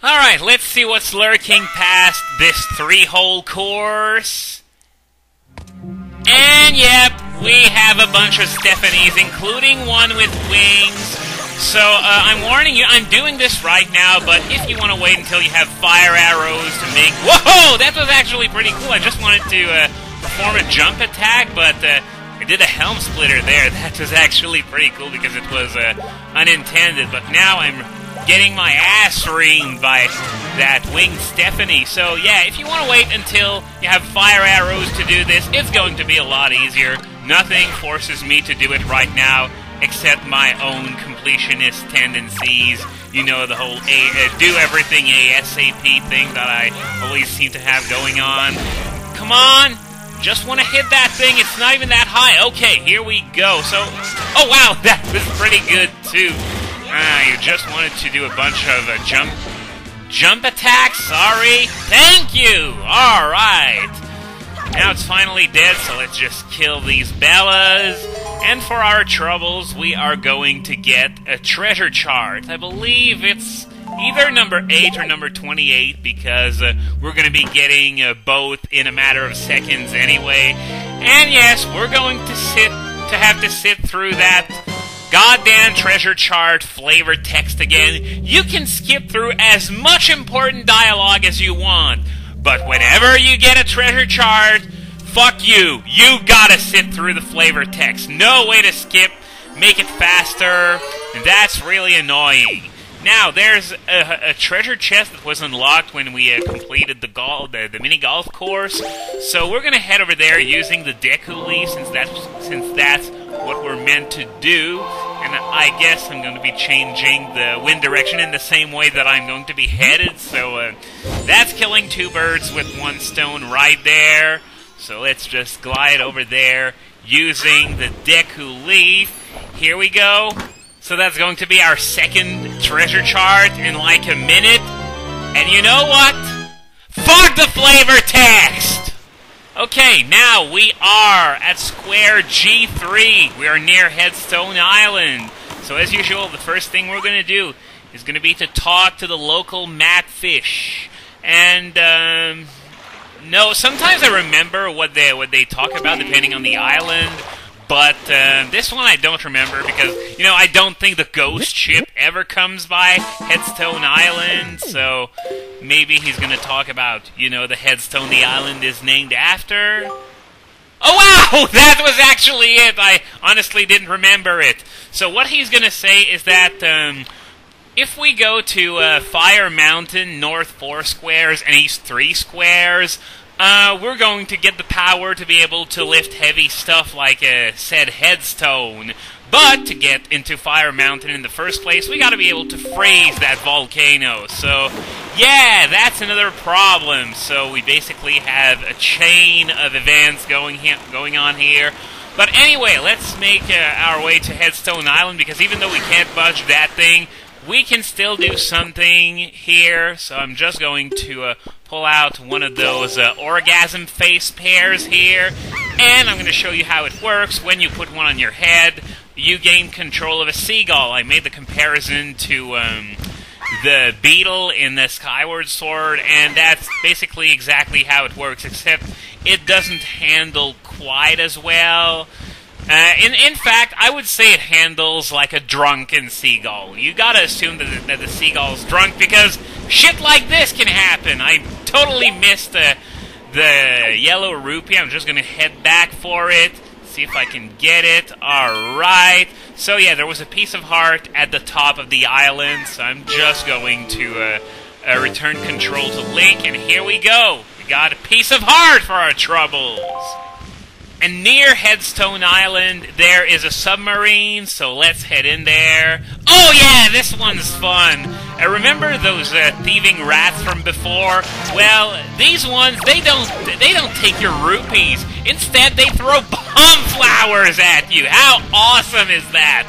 Alright, let's see what's lurking past this 3-hole course. And yep, we have a bunch of Stephanies, including one with wings. So, I'm warning you, I'm doing this right now, but if you want to wait until you have fire arrows to make... Whoa! That was actually pretty cool. I just wanted to perform a jump attack, but I did a helm splitter there. That was actually pretty cool because it was unintended, but now I'm getting my ass reamed by that winged Stephanie. So yeah, if you want to wait until you have fire arrows to do this, it's going to be a lot easier. Nothing forces me to do it right now, except my own completionist tendencies. You know, the whole do everything ASAP thing that I always seem to have going on. Come on! Just want to hit that thing, it's not even that high. Okay, here we go. So, oh wow, that was pretty good too. You just wanted to do a bunch of jump attacks? Sorry. Thank you! Alright. Now it's finally dead, so let's just kill these Bellas. And for our troubles, we are going to get a treasure chart. I believe it's either number 8 or number 28, because we're going to be getting both in a matter of seconds anyway. And yes, we're going to have to sit through that goddamn treasure chart flavor text again. You can skip through as much important dialogue as you want, but whenever you get a treasure chart, fuck you. You gotta sit through the flavor text. No way to skip. Make it faster. And that's really annoying. Now, there's a treasure chest that was unlocked when we completed the mini golf course. So we're gonna head over there using the Deku Leaf, since that's what we're meant to do. And I guess I'm going to be changing the wind direction in the same way that I'm going to be headed. So that's killing 2 birds with 1 stone right there. So let's just glide over there using the Deku Leaf. Here we go. So that's going to be our second treasure chart in like a minute. And you know what? Fuck the flavor text! Okay, now we are at square G3. We are near Headstone Island. So as usual, the first thing we're going to do is going to be to talk to the local matfish. And, no, sometimes I remember what they talk about depending on the island. But this one I don't remember because, you know, I don't think the ghost ship ever comes by Headstone Island. So maybe he's going to talk about, you know, the headstone the island is named after. Oh, wow! That was actually it! I honestly didn't remember it. So what he's going to say is that if we go to Fire Mountain, north 4 squares and east 3 squares... we're going to get the power to be able to lift heavy stuff like said headstone. But to get into Fire Mountain in the first place, we gotta be able to freeze that volcano. So, yeah, that's another problem. So we basically have a chain of events going on here. But anyway, let's make our way to Headstone Island, because even though we can't budge that thing, we can still do something here. So I'm just going to pull out one of those orgasm face pairs here, and I'm going to show you how it works. When you put one on your head, you gain control of a seagull. I made the comparison to the beetle in the Skyward Sword, and that's basically exactly how it works, except it doesn't handle quite as well. In fact, I would say it handles like a drunken seagull. You gotta assume that the seagull's drunk, because shit like this can happen. I totally missed the yellow rupee. I'm just gonna head back for it, see if I can get it. Alright. So yeah, there was a piece of heart at the top of the island, so I'm just going to return control to Link, and here we go. We got a piece of heart for our troubles. And near Headstone Island, there is a submarine, so let's head in there. Oh yeah, this one's fun. Remember those thieving rats from before? Well, these ones, they don't take your rupees. Instead, they throw bomb flowers at you. How awesome is that?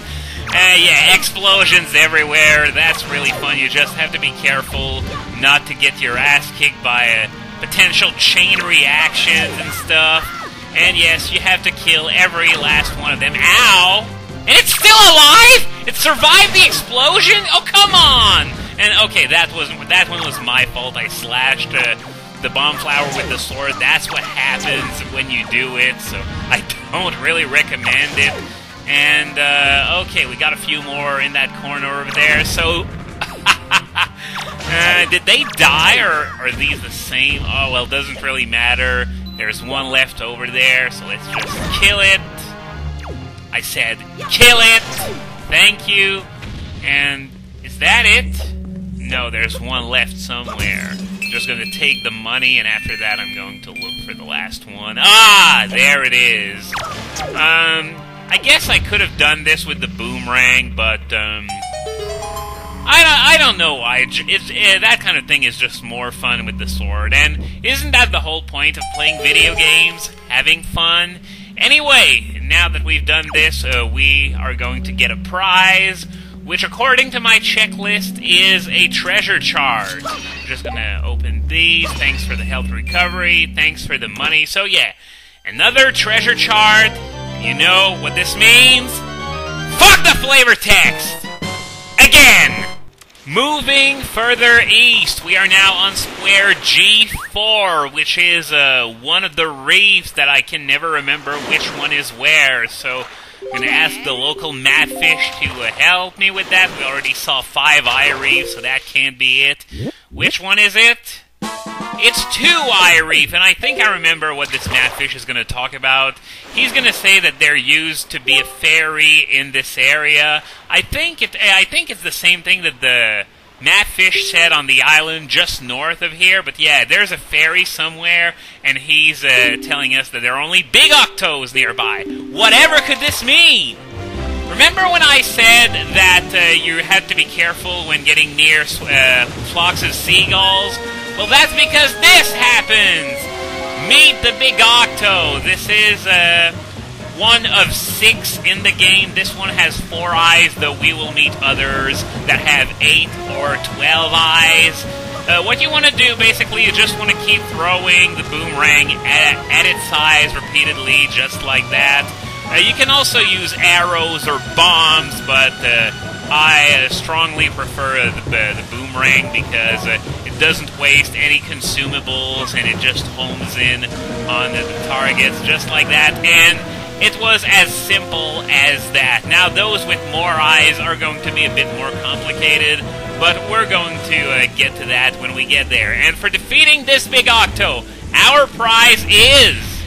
Yeah, explosions everywhere. That's really fun. You just have to be careful not to get your ass kicked by potential chain reactions and stuff. And yes, you have to kill every last one of them. Ow! And it's still alive?! It survived the explosion?! Oh, come on! And okay, that one was my fault. I slashed the bomb flower with the sword. That's what happens when you do it, so I don't really recommend it. And, okay, we got a few more in that corner over there, so... did they die, or are these the same? Oh, well, it doesn't really matter. There's one left over there, so let's just kill it. I said, kill it! Thank you. And, is that it? No, there's one left somewhere. Just gonna take the money, and after that I'm going to look for the last one. Ah! There it is. I guess I could have done this with the boomerang, but, I don't know why. That kind of thing is just more fun with the sword, and isn't that the whole point of playing video games? Having fun? Anyway, now that we've done this, we are going to get a prize, which according to my checklist is a treasure chart. Just gonna open these. Thanks for the health recovery. Thanks for the money. So yeah, another treasure chart. You know what this means? Fuck the flavor text! Again! Moving further east, we are now on square G4, which is one of the reefs that I can never remember which one is where, so I'm going to ask the local matfish to help me with that. We already saw 5 eye reefs, so that can't be it. Which one is it? It's 2 eye reef, and I think I remember what this matfish is going to talk about. He's going to say that they're used to be a ferry in this area. I think it's the same thing that the matfish said on the island just north of here. But yeah, there's a ferry somewhere, and he's telling us that there are only big octos nearby. Whatever could this mean? Remember when I said that you had to be careful when getting near flocks of seagulls? Well, that's because this happens! Meet the Big Octo! This is, one of 6 in the game. This one has 4 eyes, though we will meet others that have 8 or 12 eyes. What you want to do, basically, you just want to keep throwing the boomerang at its size repeatedly, just like that. You can also use arrows or bombs, but I strongly prefer the boomerang because it doesn't waste any consumables and it just homes in on the targets just like that. And it was as simple as that. Now, those with more eyes are going to be a bit more complicated, but we're going to get to that when we get there. And for defeating this Big Octo, our prize is...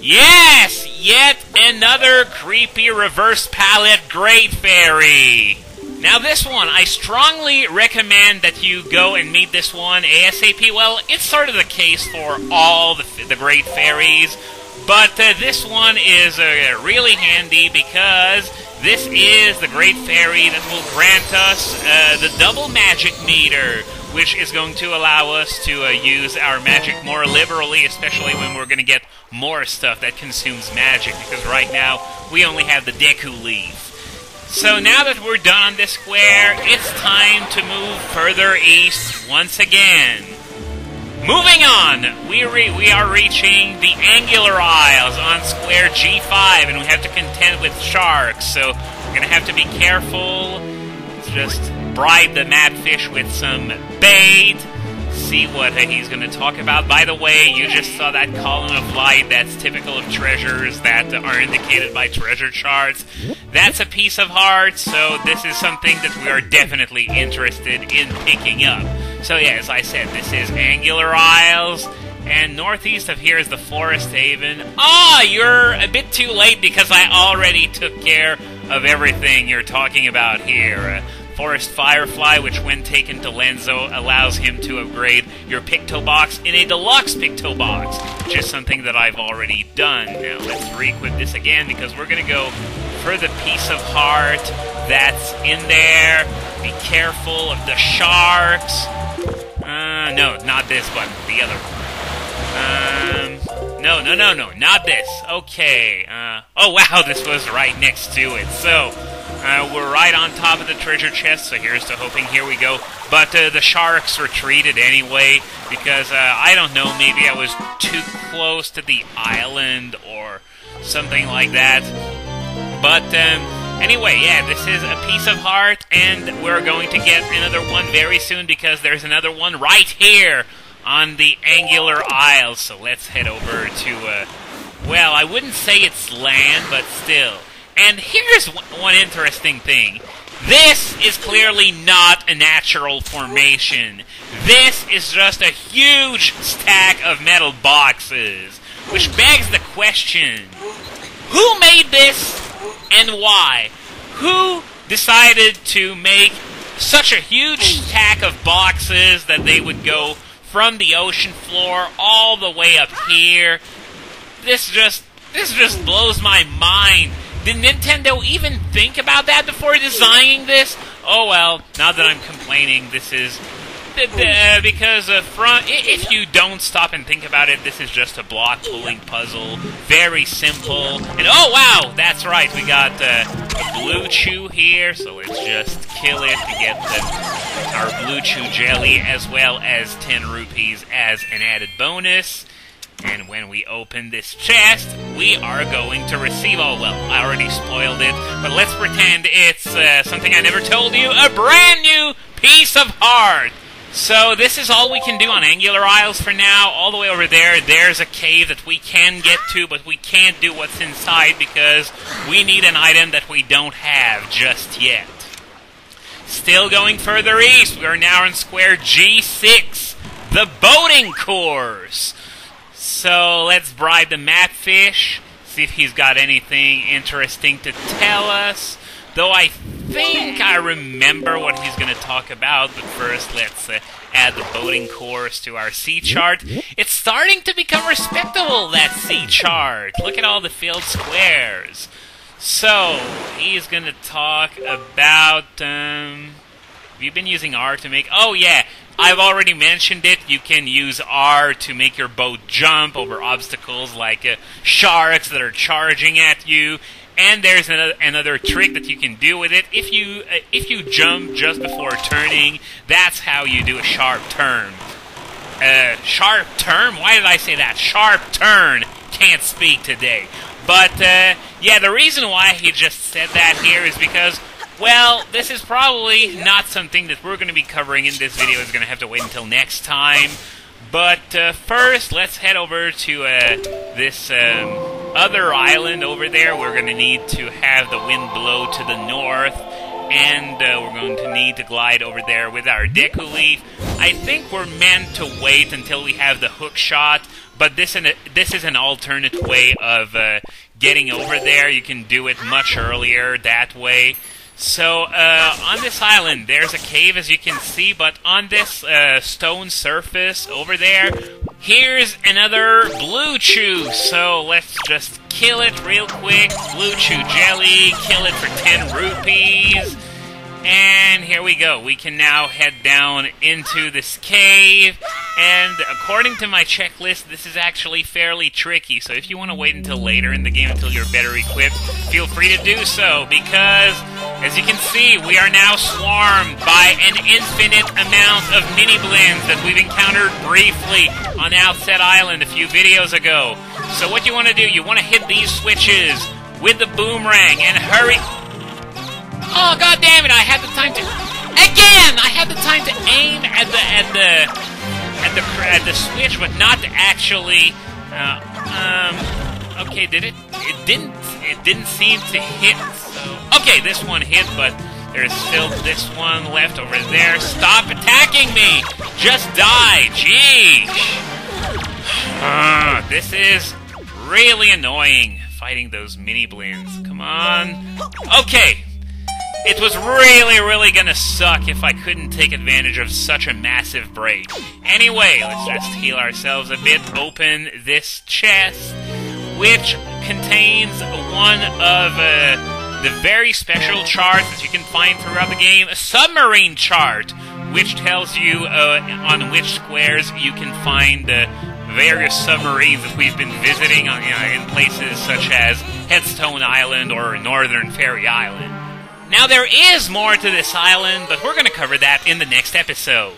yes! Yet another creepy reverse palette Great Fairy! Now this one, I strongly recommend that you go and meet this one ASAP. Well, it's sort of the case for all the Great Fairies, but this one is really handy because this is the Great Fairy that will grant us the double magic meter, which is going to allow us to use our magic more liberally, especially when we're going to get more stuff that consumes magic, because right now we only have the Deku Leaf. So now that we're done on this square, it's time to move further east once again. Moving on, we are reaching the Angular Isles on square G5, and we have to contend with sharks, so we're going to have to be careful. Let's just bribe the matfish with some bait, see what he's going to talk about. By the way, you just saw that column of light that's typical of treasures that are indicated by treasure charts. That's a piece of heart, so this is something that we are definitely interested in picking up. So yeah, as I said, this is Angular Isles, and northeast of here is the Forest Haven. Ah, you're a bit too late because I already took care of everything you're talking about here. Forest Firefly, which when taken to Lenzo allows him to upgrade your Picto Box in a deluxe Picto Box, which is something that I've already done. Now let's re-equip this again because we're going to go for the piece of heart that's in there. Be careful of the sharks. No, not this one, the other one. No, not this. Okay. Oh wow, this was right next to it. So, we're right on top of the treasure chest, so here's to hoping. Here we go. But the sharks retreated anyway, because, I don't know, maybe I was too close to the island or something like that. But, Anyway, yeah, this is a piece of heart, and we're going to get another one very soon because there's another one right here on the Angular Isle. So let's head over to, well, I wouldn't say it's land, but still. And here's one interesting thing. This is clearly not a natural formation. This is just a huge stack of metal boxes, which begs the question, who made this and why? Who decided to make such a huge stack of boxes that they would go from the ocean floor all the way up here? This just blows my mind. Did Nintendo even think about that before designing this? Oh well, now that I'm complaining, this is... because if you don't stop and think about it, this is just a block-pulling puzzle. Very simple. And oh wow, that's right, we got a blue chew here, so let's just kill it to get our blue chew jelly, as well as 10 rupees as an added bonus. And when we open this chest, we are going to receive... Oh, well, I already spoiled it, but let's pretend it's something I never told you. A brand new piece of heart! So this is all we can do on Angular Isles for now. All the way over there, there's a cave that we can get to, but we can't do what's inside because we need an item that we don't have just yet. Still going further east, we're now in square G6, the boating course. So let's bribe the map fish, see if he's got anything interesting to tell us. Though I think I remember what he's going to talk about, but first let's add the boating course to our sea chart. It's starting to become respectable, that sea chart. Look at all the filled squares. So, he's going to talk about... have you been using R to make... Oh yeah, I've already mentioned it. You can use R to make your boat jump over obstacles like sharks that are charging at you. And there's another trick that you can do with it. If you jump just before turning, that's how you do a sharp turn. Sharp turn? Why did I say that? Sharp turn. Can't speak today. But, yeah, the reason why he just said that here is because, well, this is probably not something that we're going to be covering in this video. It's going to have to wait until next time. But first, let's head over to this other island over there. We're going to need to have the wind blow to the north, and we're going to need to glide over there with our Deku Leaf. I think we're meant to wait until we have the hook shot, but this is an alternate way of getting over there. You can do it much earlier that way. So, on this island, there's a cave, as you can see, but on this stone surface over there, here's another blue chew. So, let's just kill it real quick. Blue chew jelly, kill it for 10 rupees. And here we go. We can now head down into this cave. And according to my checklist, this is actually fairly tricky. So if you want to wait until later in the game, until you're better equipped, feel free to do so. Because, as you can see, we are now swarmed by an infinite amount of mini-blins that we've encountered briefly on Outset Island a few videos ago. So what you want to do, you want to hit these switches with the boomerang and hurry... Oh, god damn it, I had the time to... Again! I had the time to aim at the switch, but not to actually... okay, did it? It didn't seem to hit, so... Okay, this one hit, but there's still this one left over there. Stop attacking me! Just die, jeez! This is really annoying, fighting those mini-blins. Come on. Okay. It was really gonna suck if I couldn't take advantage of such a massive break. Anyway, let's just heal ourselves a bit. Open this chest, which contains one of the very special charts that you can find throughout the game. A submarine chart, which tells you on which squares you can find various submarines that we've been visiting in places such as Headstone Island or Northern Fairy Island. Now, there is more to this island, but we're going to cover that in the next episode.